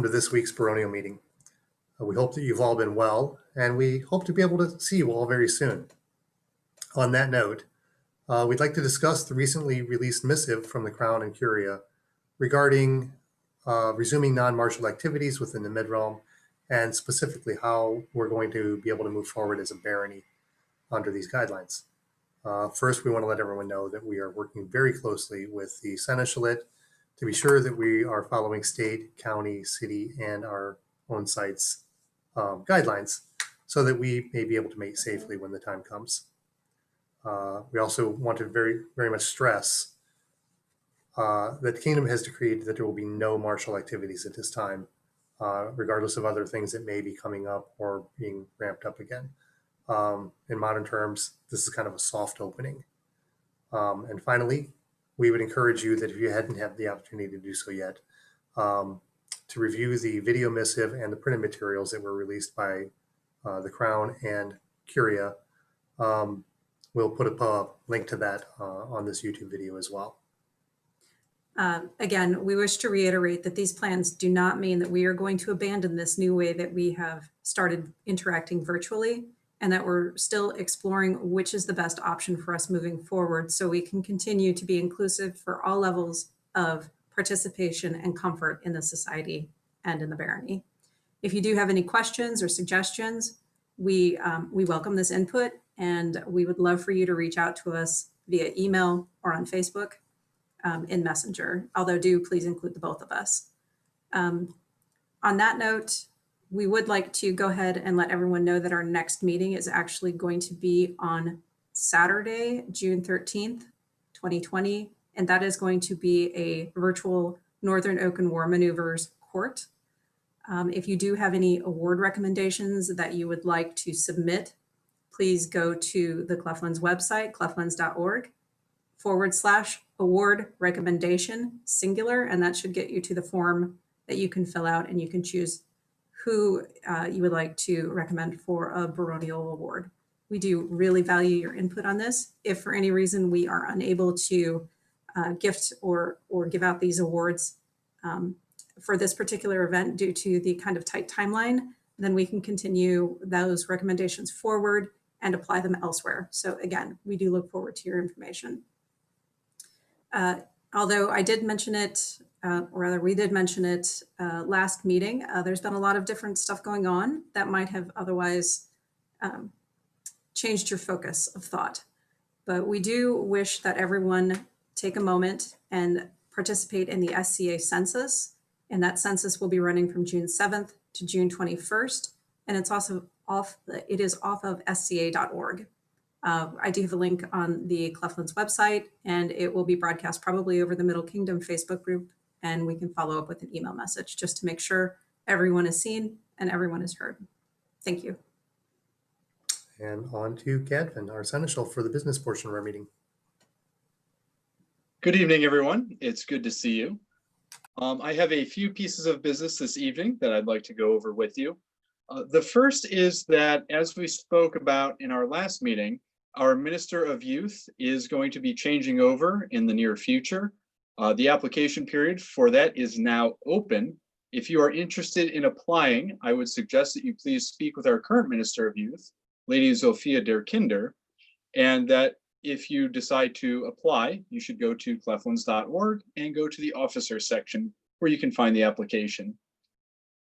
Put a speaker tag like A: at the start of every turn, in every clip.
A: To this week's Baronial meeting. We hope that you've all been well, and we hope to be able to see you all very soon. On that note, we'd like to discuss the recently released missive from the Crown and Curia regarding resuming non-martial activities within the Mid-Realm, and specifically how we're going to be able to move forward as a barony under these guidelines. First, we want to let everyone know that we are working very closely with the Seneschalate to be sure that we are following state, county, city, and our own sites guidelines so that we may be able to mate safely when the time comes. We also want to very, very much stress that the kingdom has decreed that there will be no martial activities at this time, regardless of other things that may be coming up or being ramped up again. In modern terms, this is kind of a soft opening. And finally, we would encourage you that if you hadn't had the opportunity to do so yet, to review the video missive and the printed materials that were released by the Crown and Curia. We'll put a link to that on this YouTube video as well.
B: Again, we wish to reiterate that these plans do not mean that we are going to abandon this new way that we have started interacting virtually, and that we're still exploring which is the best option for us moving forward so we can continue to be inclusive for all levels of participation and comfort in the society and in the barony. If you do have any questions or suggestions, we welcome this input, and we would love for you to reach out to us via email or on Facebook in Messenger, although do please include the both of us. On that note, we would like to go ahead and let everyone know that our next meeting is actually going to be on Saturday, June 13th, 2020, and that is going to be a virtual Northern Oaken War Maneuvers court. If you do have any award recommendations that you would like to submit, please go to the Cleftlands website, cleftlands.org/award recommendation, singular, and that should get you to the form that you can fill out, and you can choose who you would like to recommend for a baronial award. We do really value your input on this. If for any reason we are unable to gift or give out these awards for this particular event due to the kind of tight timeline, then we can continue those recommendations forward and apply them elsewhere. So again, we do look forward to your information. Although I did mention it, or rather we did mention it last meeting, there's been a lot of different stuff going on that might have otherwise changed your focus of thought. But we do wish that everyone take a moment and participate in the SCA census. And that census will be running from June 7th to June 21st. And it's also off of sca.org. I do have a link on the Cleftlands website, and it will be broadcast probably over the Middle Kingdom Facebook group, and we can follow up with an email message just to make sure everyone is seen and everyone is heard. Thank you.
A: And on to Cadvin, our seneschal, for the business portion of our meeting.
C: Good evening, everyone. It's good to see you. I have a few pieces of business this evening that I'd like to go over with you. The first is that, as we spoke about in our last meeting, our Minister of Youth is going to be changing over in the near future. The application period for that is now open. If you are interested in applying, I would suggest that you please speak with our current Minister of Youth, Lady Sophia der Kinder, and that if you decide to apply, you should go to cleftlands.org and go to the officer section where you can find the application.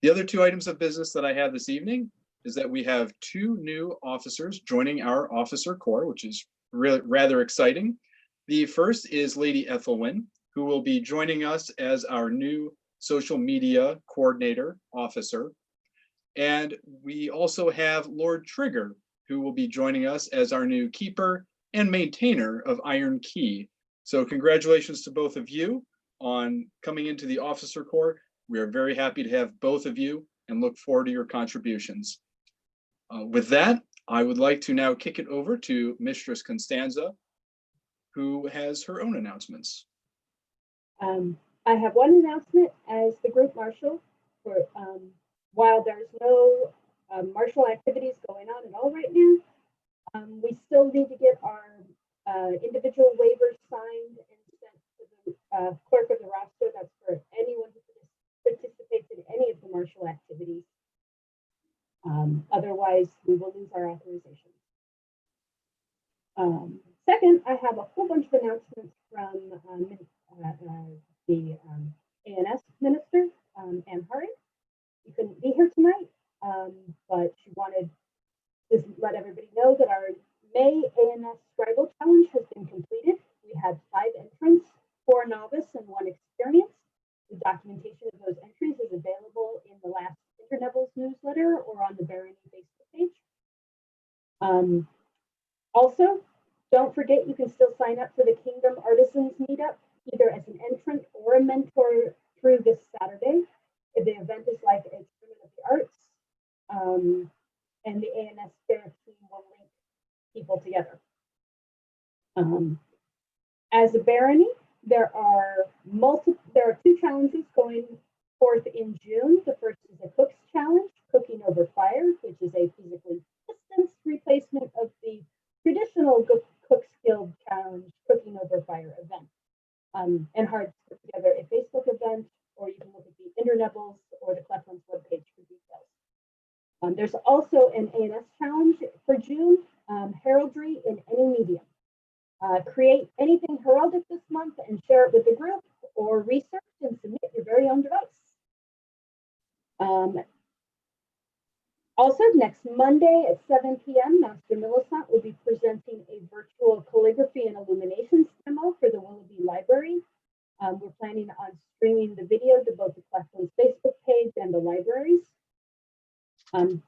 C: The other two items of business that I have this evening is that we have two new officers joining our officer corps, which is rather exciting. The first is Lady Ethelwyn, who will be joining us as our new social media coordinator officer. And we also have Lord Trigger, who will be joining us as our new keeper and maintainer of Iron Key. So congratulations to both of you on coming into the officer corps. We are very happy to have both of you and look forward to your contributions. With that, I would like to now kick it over to Mistress Constanza, who has her own announcements.
D: I have one announcement as the group marshal. For while there's no martial activities going on at all right now, we still need to get our individual waivers signed and sent to the clerk of the roster. That's for anyone who participates participates in any of the martial activities. Otherwise, we will lose our authorization. Second, I have a whole bunch of announcements from the ANS minister, Ann Harding. She couldn't be here tonight, but she wanted to let everybody know that our May ANS Scribble Challenge has been completed. We had 5 entrants, 4 novice and 1 experienced. The documentation of those entries is available in the last Interneville's newsletter or on the Barony Facebook page. Also, don't forget you can still sign up for the Kingdom Artisans Meetup, either as an entrant or a mentor through this Saturday. The event is like a tournament of the arts, and the ANS Fair team will link people together. As a barony, there are 2 challenges going forth in June. The first is a Cooks Challenge, Cooking Over Fire, which is a physically distanced replacement of the traditional Cooks Guild Challenge, Cooking Over Fire event. And hard to put together a Facebook event, or you can look at the Interneville's or the Cleftlands webpage for details. There's also an ANS challenge for June, heraldry in any medium. Create anything heraldic this month and share it with the group, or research and submit your very own device. Also, next Monday at 7 p.m., Master Millicent will be presenting a virtual calligraphy and illuminations demo for the Willoughby Library. We're planning on streaming the video to both the Cleftlands Facebook page and the libraries.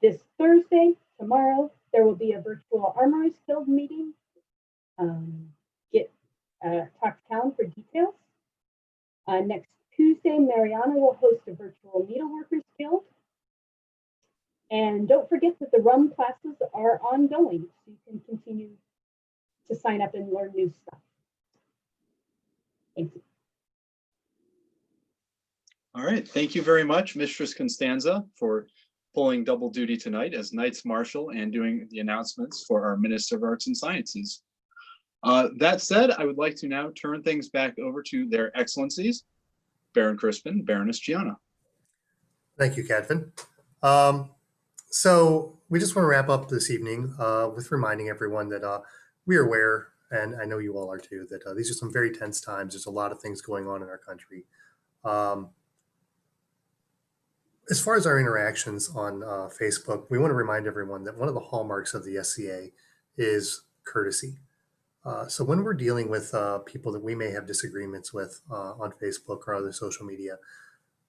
D: This Thursday, tomorrow, there will be a virtual Armorers Guild meeting. Talk to town for details. Next Tuesday, Mariana will host a virtual Needleworkers Guild. And don't forget that the rum classes are ongoing, so you can continue to sign up and learn new stuff. Thank you.
C: All right, thank you very much, Mistress Constanza, for pulling double duty tonight as Knights Marshal and doing the announcements for our Minister of Arts and Sciences. That said, I would like to now turn things back over to their excellencies, Baron Crispin, Baroness Gianna.
A: Thank you, Cadvin. So we just want to wrap up this evening with reminding everyone that we are aware, and I know you all are too, that these are some very tense times. There's a lot of things going on in our country. As far as our interactions on Facebook, we want to remind everyone that one of the hallmarks of the SCA is courtesy. So when we're dealing with people that we may have disagreements with on Facebook or other social media,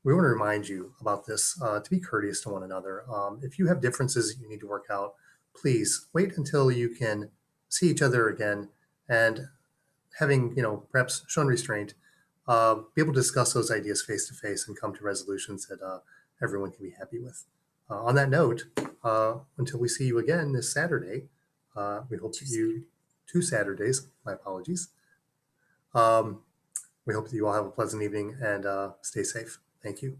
A: we want to remind you about this, to be courteous to one another. If you have differences you need to work out, please wait until you can see each other again, and having, perhaps shown restraint, be able to discuss those ideas face to face and come to resolutions that everyone can be happy with. On that note, until we see you again this Saturday, we hope that you, 2 Saturdays, my apologies. We hope that you all have a pleasant evening and stay safe. Thank you.